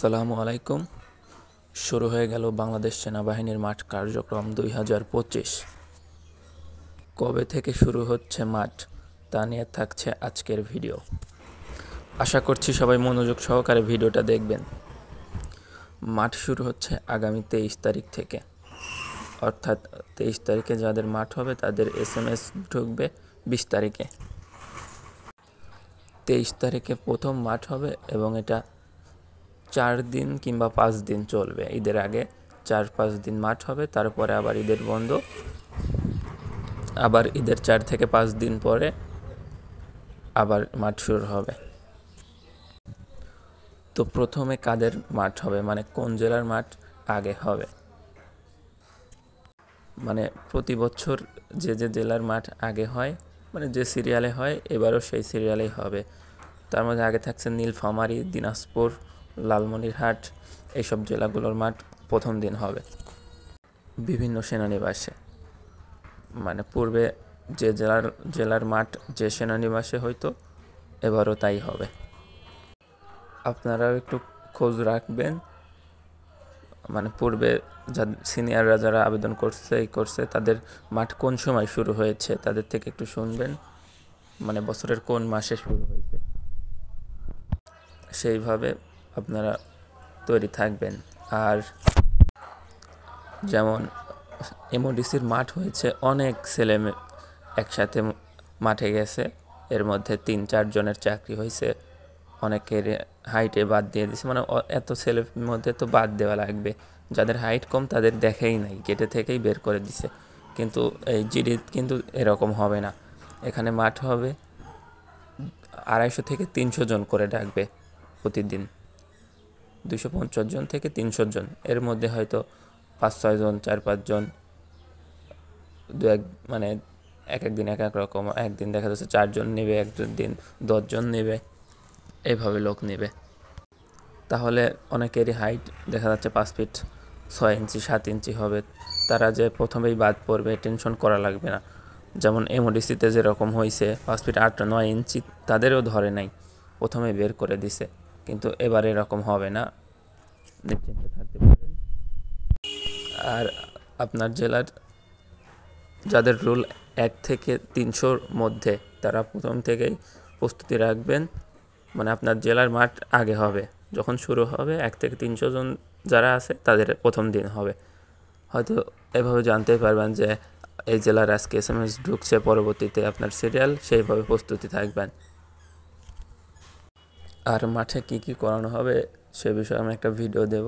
আসসালামু আলাইকুম। শুরু হয়ে গেল বাংলাদেশ সেনাবাহিনীর মাঠ কার্যক্রম 2025। কবে থেকে শুরু হচ্ছে মাঠ তা নিয়ে থাকছে আজকের ভিডিও। আশা করছি সবাই মনোযোগ সহকারে ভিডিওটা দেখবেন। মাঠ শুরু হচ্ছে আগামী 23 তারিখ থেকে, অর্থাৎ 23 তারিখে যাদের মাঠ হবে তাদের SMS ঢুকবে 20 তারিখে। 23 তারিখে প্রথম মাঠ হবে এবং এটা 4 দিন কিংবা 5 দিন চলবে। ঈদের আগে 4-5 দিন মাঠ হবে, তারপরে আবার ঈদের বন্ধ, আবার ঈদের 4 থেকে 5 দিন পরে আবার মাঠ শুরু হবে। তো প্রথমে কাদের মাঠ হবে, মানে কোন জেলার মাঠ আগে হবে? মানে প্রতি বছর যে জেলার মাঠ আগে হয়, মানে যে সিরিয়ালে হয়, এবারও সেই সিরিয়ালেই হবে। তার মধ্যে আগে থাকছে নীলফামারী, দিনাজপুর, লালমনিরহাট, এইসব জেলাগুলোর মাঠ প্রথম দিন হবে বিভিন্ন সেনানিবাসে। মানে পূর্বে যে জেলার মাঠ যে সেনানিবাসে হয়তো, এবারও তাই হবে। আপনারাও একটু খোঁজ রাখবেন, মানে পূর্বে সিনিয়ররা যারা আবেদন করছে তাদের মাঠ কোন সময় শুরু হয়েছে তাদের থেকে একটু শুনবেন, মানে বছরের কোন মাসে শুরু হয়েছে, সেইভাবে আপনারা তৈরি থাকবেন। আর যেমন এমওডিসির মাঠ হয়েছে, অনেক ছেলে একসাথে মাঠে গেছে, এর মধ্যে 3-4 জনের চাকরি হয়েছে, অনেকের হাইটে বাদ দিয়ে দিছে। মানে এত ছেলের মধ্যে তো বাদ দেওয়া লাগবে, যাদের হাইট কম তাদের দেখেই নাই, গেটে থেকেই বের করে দিছে। কিন্তু এই জিডি কিন্তু এরকম হবে না, এখানে মাঠ হবে 250 থেকে 300 জন করে ডাকবে প্রতিদিন, 250 জন থেকে 300 জন, এর মধ্যে হয়তো 5-6 জন, 4-5 জন, মানে এক দিন এক এক রকম। একদিন দেখা যাচ্ছে 4 জন নেবে, একদিন 10 জন নেবে, এইভাবে লোক নেবে। তাহলে অনেকেরই হাইট দেখা যাচ্ছে 5 ফিট 6 ইঞ্চি 7 ইঞ্চি হবে, তারা যে প্রথমেই বাদ পড়বে টেনশন করা লাগবে না। যেমন এমওডিসিতে যেরকম হয়েছে 5 ফিট 8-9 ইঞ্চি তাদেরও ধরে নাই, প্রথমে বের করে দিছে। কিন্তু এবার এরকম হবে না, নিশ্চিন্তে থাকতে পারেন। আর আপনার জেলার যাদের রুল 1 থেকে 300-র মধ্যে, তারা প্রথম থেকেই প্রস্তুতি রাখবেন। মানে আপনার জেলার মাঠ আগে হবে, যখন শুরু হবে 1 থেকে 300 জন যারা আছে তাদের প্রথম দিন হবে। হয়তো এভাবে জানতে পারবেন যে এই জেলার আজকে SMS ঢুকছে, পরবর্তীতে আপনার সিরিয়াল, সেইভাবে প্রস্তুতি থাকবেন। আর মাঠে কি কি করানো হবে সে বিষয়ে আমি একটা ভিডিও দেব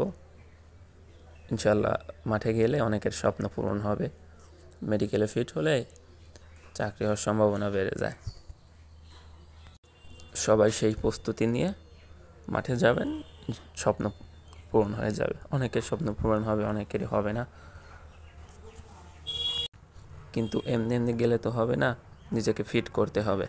ইনশাল্লাহ। মাঠে গেলে অনেকের স্বপ্ন পূরণ হবে, মেডিকেলে ফিট হলে চাকরি হওয়ার সম্ভাবনা বেড়ে যায়। সবাই সেই প্রস্তুতি নিয়ে মাঠে যাবেন, স্বপ্ন পূরণ হয়ে যাবে। অনেকের স্বপ্ন পূরণ হবে, অনেকেরই হবে না। কিন্তু এমনি এমনি গেলে তো হবে না, নিজেকে ফিট করতে হবে।